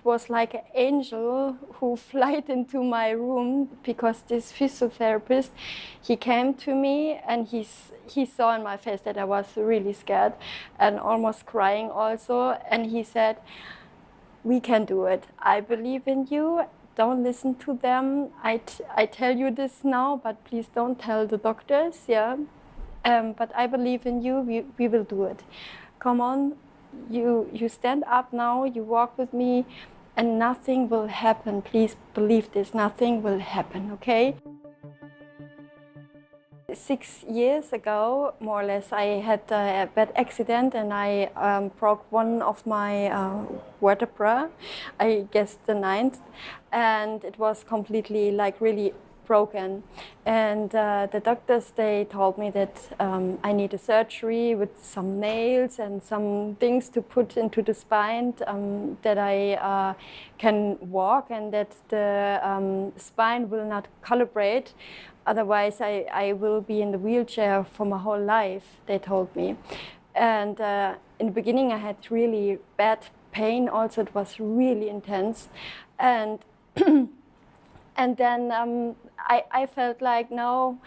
was like an angel who flight into my room, because this physiotherapist, he came to me and he saw in my face that I was really scared and almost crying also. And he said, "We can do it. I believe in you. Don't listen to them. I tell you this now, but please don't tell the doctors, yeah. But I believe in you. We will do it. Come on, you stand up now, you walk with me, and nothing will happen. Please believe this, nothing will happen, okay?" 6 years ago, more or less, I had a bad accident and I broke one of my vertebrae, I guess the ninth, and it was completely like really broken. And the doctors, they told me that I need a surgery with some nails and some things to put into the spine, that I can walk and that the spine will not calibrate. Otherwise, I will be in the wheelchair for my whole life, they told me. And in the beginning, I had really bad pain also. It was really intense. And and then I felt like, no,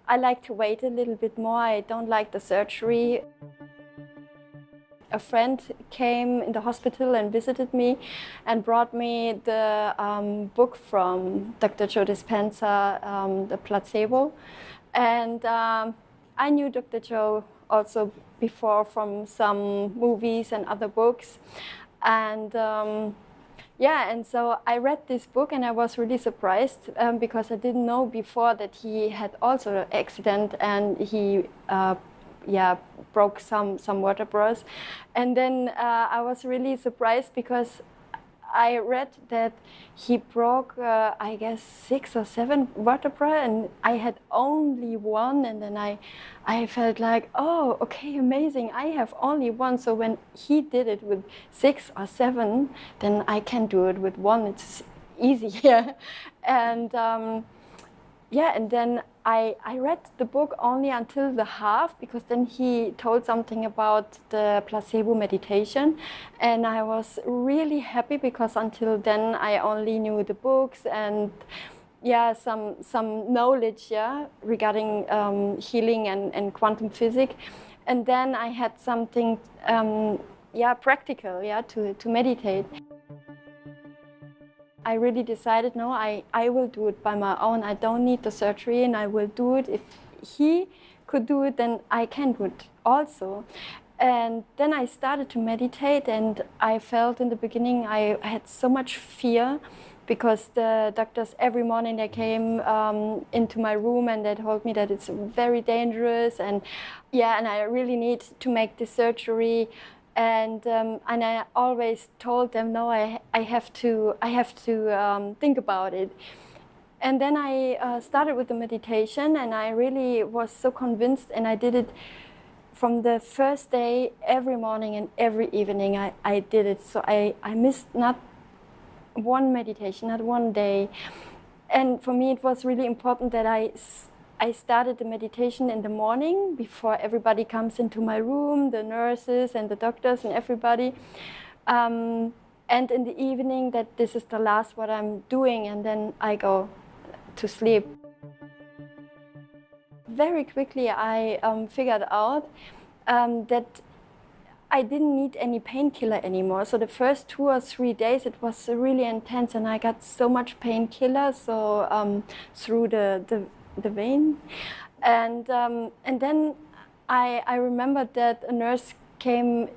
I like to wait a little bit more. I don't like the surgery. A friend came in the hospital and visited me and brought me the book from Dr. Joe Dispenza, The Placebo. And I knew Dr. Joe also before from some movies and other books. And yeah, and so I read this book and I was really surprised because I didn't know before that he had also an accident and he broke some vertebrae. And then I was really surprised because I read that he broke, I guess, 6 or 7 vertebrae, and I had only one. And then I felt like, oh, okay, amazing, I have only one. So when he did it with 6 or 7, then I can do it with one. It's easy, yeah. And yeah, and then I read the book only until the half, because then he told something about the placebo meditation, and I was really happy because until then I only knew the books and yeah, some knowledge, yeah, regarding healing and quantum physics, and then I had something practical, yeah, to meditate. I really decided, no, I will do it by my own. I don't need the surgery and I will do it. If he could do it, then I can do it also. And then I started to meditate, and I felt in the beginning I had so much fear because the doctors every morning they came into my room and they told me that it's very dangerous and yeah, and I really need to make the surgery. And I always told them, no, I have to think about it. And then I started with the meditation, and I really was so convinced, and I did it from the first day, every morning and every evening. I did it, so I missed not one meditation, not one day. And for me, it was really important that I started the meditation in the morning before everybody comes into my room, the nurses and the doctors and everybody. And in the evening, that this is the last what I'm doing, and then I go to sleep. Very quickly, I figured out that I didn't need any painkiller anymore. So the first 2 or 3 days, it was really intense, and I got so much painkiller, so through the vein, and then I remembered that a nurse came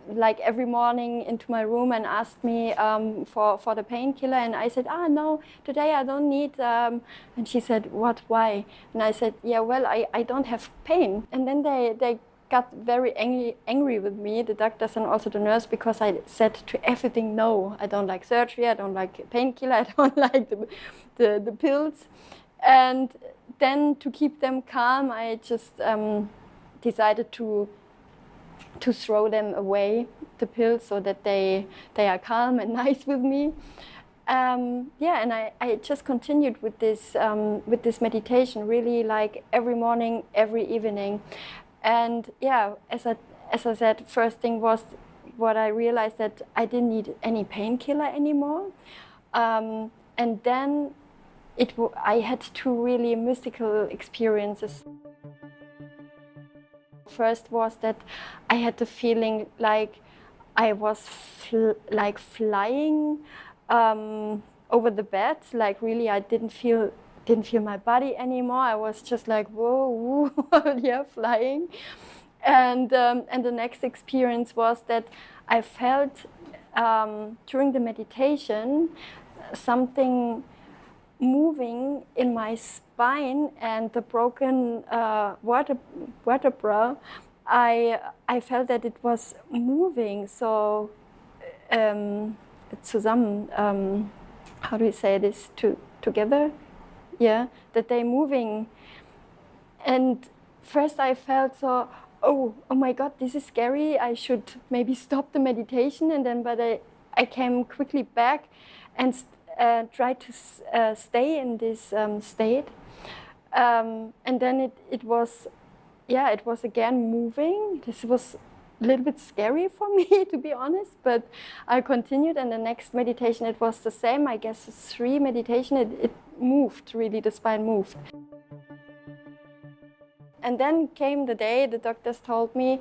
like every morning into my room and asked me for the painkiller, and I said, no, today I don't need, and she said, what, why? And I said, yeah, well, I don't have pain. And then they got very angry with me, the doctors and also the nurse, because I said to everything no. I don't like surgery, I don't like painkiller, I don't like the pills. And then to keep them calm, I just decided to throw them away, the pills, so that they are calm and nice with me. And I just continued with this meditation, really, like every morning, every evening. And yeah, as I said, first thing was what I realized that I didn't need any painkiller anymore. And then I had two really mystical experiences. First was that I had the feeling like I was flying over the bed. Like really, I didn't feel my body anymore. I was just like whoa, yeah, flying. And the next experience was that I felt during the meditation something moving in my spine and the broken vertebra. I felt that it was moving. So zusammen, how do you say this? Together? Yeah, that they're moving. And first I felt so, oh my God, this is scary. I should maybe stop the meditation. And then, but I came quickly back and tried to stay in this state. And then it was again moving. This was a little bit scary for me, to be honest, but I continued. And the next meditation, it was the same. I guess 3 meditation, it moved, really, the spine moved. And then came the day the doctors told me,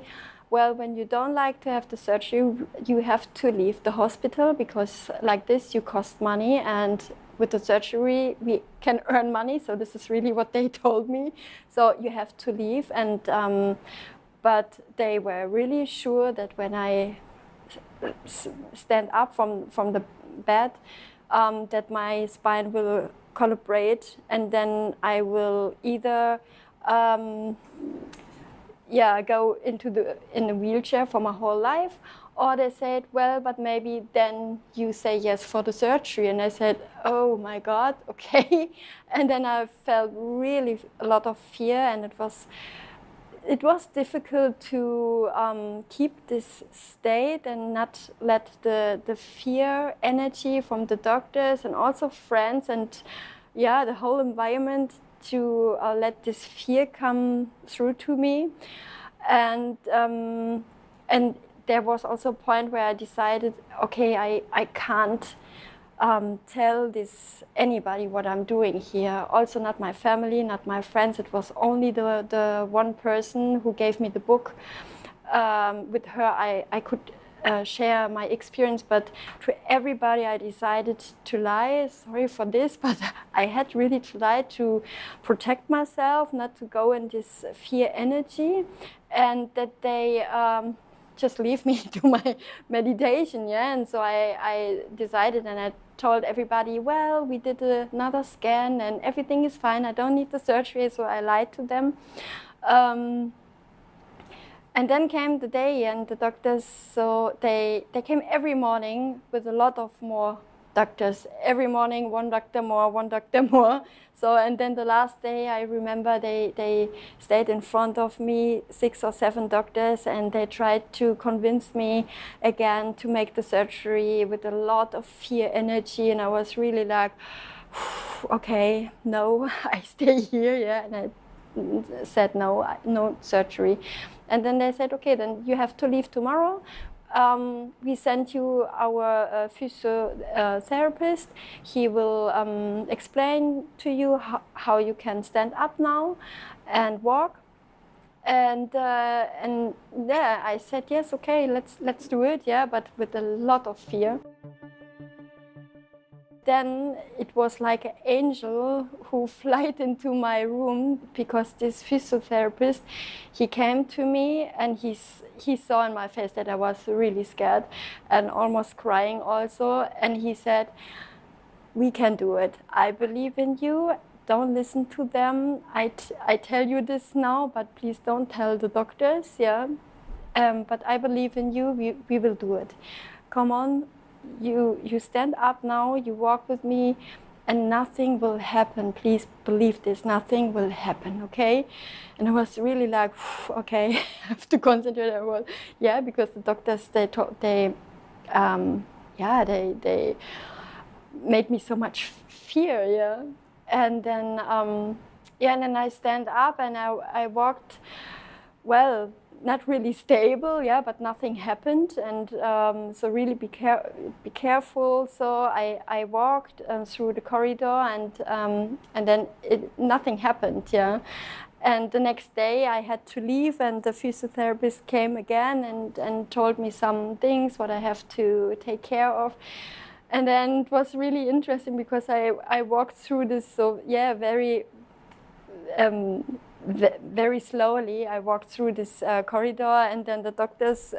well, when you don't like to have the surgery, you have to leave the hospital, because like this you cost money, and with the surgery we can earn money. So this is really what they told me. So you have to leave. And but they were really sure that when I stand up from the bed, that my spine will collaborate, and then I will either go in a wheelchair for my whole life, or they said, well, but maybe then you say yes for the surgery. And I said, oh my God, okay. And then I felt really a lot of fear, and it was difficult to keep this state and not let the fear energy from the doctors and also friends and the whole environment to let this fear come through to me. And there was also a point where I decided, okay, I can't tell anybody what I'm doing here. Also not my family, not my friends. It was only the one person who gave me the book. With her I could share my experience, but to everybody I decided to lie. Sorry for this, but I had really to lie to protect myself, not to go in this fear energy, and that they just leave me to my meditation. And so I decided, and I told everybody, well, we did another scan and everything is fine, I don't need the surgery. So I lied to them. And then came the day, and the doctors, so they came every morning with a lot of more doctors. Every morning, one doctor more. So, and then the last day, I remember they stayed in front of me, 6 or 7 doctors, and they tried to convince me again to make the surgery with a lot of fear energy. And I was really like, okay, no, I stay here, and I said no surgery. And then they said, okay, then you have to leave tomorrow. We sent you our physiotherapist. He will explain to you how you can stand up now and walk. And I said, yes, okay, let's do it, but with a lot of fear. Then it was like an angel who flied into my room, because this physiotherapist, he came to me and he saw in my face that I was really scared and almost crying also. And he said, we can do it. I believe in you. Don't listen to them. I tell you this now, but please don't tell the doctors. But I believe in you. We will do it. Come on. You stand up now, you walk with me, and nothing will happen. Please believe this, nothing will happen, okay? And I was really like, okay, I have to concentrate on what, because the doctors, they made me so much fear, And then, and then I stand up and I walked, well, not really stable, yeah, but nothing happened, and so really be careful. So I walked through the corridor, and then nothing happened, yeah. And the next day I had to leave, and the physiotherapist came again and told me some things what I have to take care of. And then it was really interesting because I walked through this, so yeah, very slowly. I walked through this corridor, and then the doctors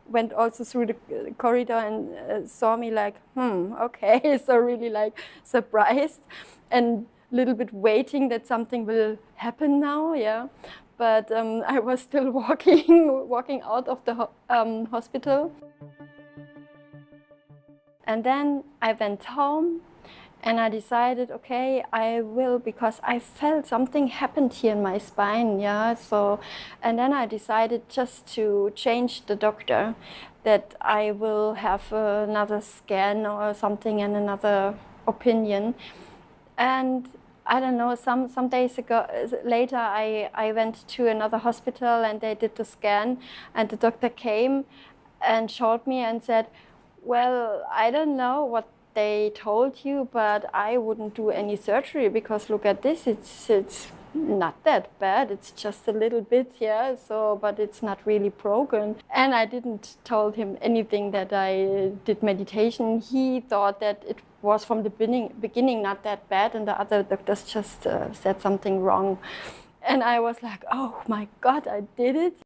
went also through the corridor and saw me like, okay, so really like surprised and a little bit waiting that something will happen now, yeah. But I was still walking out of the hospital. And then I went home. And I decided, okay, I will, because I felt something happened here in my spine, yeah. So, and then I decided just to change the doctor, that I will have another scan or something and another opinion. And I don't know, some days later, I went to another hospital and they did the scan, and the doctor came and showed me and said, well, I don't know what they told you, but I wouldn't do any surgery, because look at this, it's not that bad, it's just a little bit, yeah, so, but it's not really broken. And I didn't told him anything that I did meditation. He thought that it was from the beginning not that bad, and the other doctors just said something wrong. And I was like, oh my God, I did it.